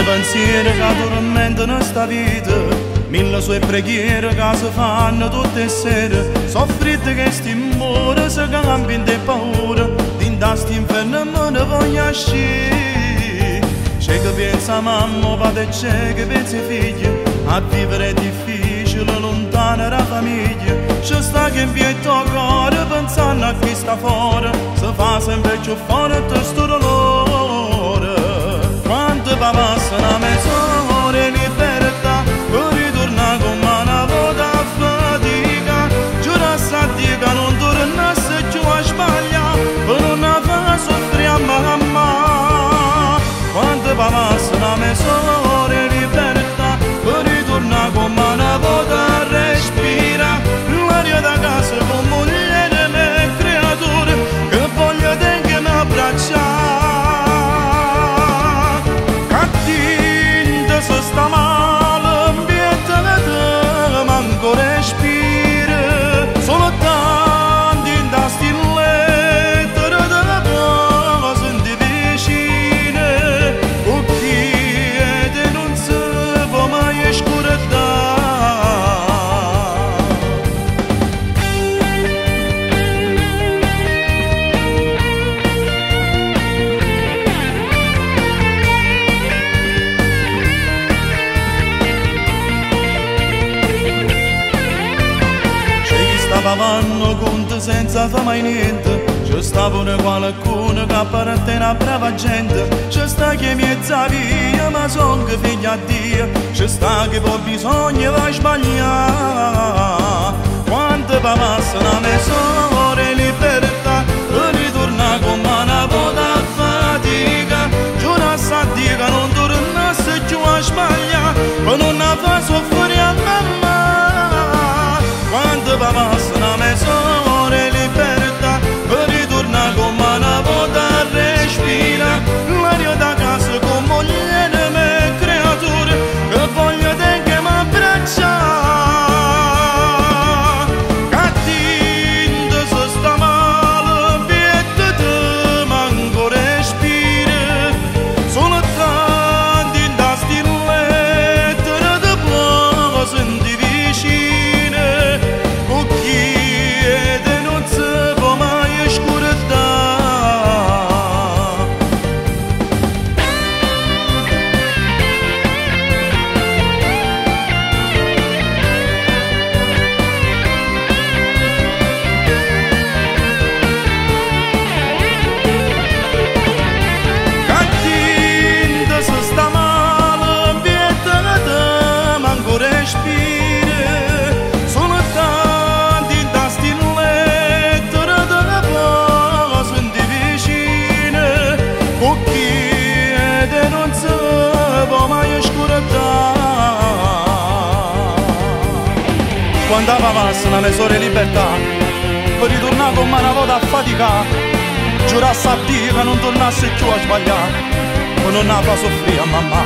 pensieri che addormentano sta vita, mille sue preghiere che si fanno tutte sere, soffrite che sti muore si cambiano di paura, din da sti inferno me ne voglio uscire. C'è che pensa mamma, padre, c'è che pensa figli, a vivere è difficile lontano da famiglia. C'è sta che in pietto cuore pensando a chi sta fuori, si fa sempre più forte sto dolore. Quanto passa una mezz'ora in libertà, per ritornare con una volta a fatica, giura a Dio che non tornasse più a sbagliare, per non far soffrire a mamma. Quanto passa una mezz'ora in libertà, per ritornare con una volta a respirare, l'aria da casa con moglie e creature, che voglio tenere mi abbracciare. Se sta male, ambiente manco respira, solo tanti in da stilletta da poco senti vicine, con chi non si può mai scordare. Stavano conto senza fare mai niente, c'è sta pure qualcuno che appartiene a brava gente, c'è sta che mezza via ma son che figlia a Dio, c'è sta che poi bisogna va sbagliare. Quante passa una mezz'ora in libertà, per ritornare con una volta a fatica, giura a Dio che non tornasse più a sbagliare, per non far soffrire a mamma. Quando passa una mezz'ora in libertà, per ritornare con una volta a respirare, l'aria da casa con moglie e creature, che voglio te che mi abbracciare. Cattinto se sta male, viete te manco respira, sono tanti in da stilletta da poco senti vicine, con chi non si può mai scordare. Cattinto se sta male, viete te manco respira, sono tanti in da stilletta da poco senti vicine, con chi non si può mai scordare. Quando passa una mezz'ora in libertà, per ritornare con una volta a faticare, giurassi a Dio che non tornasse più a sbagliare, per non fa soffrire a mamma.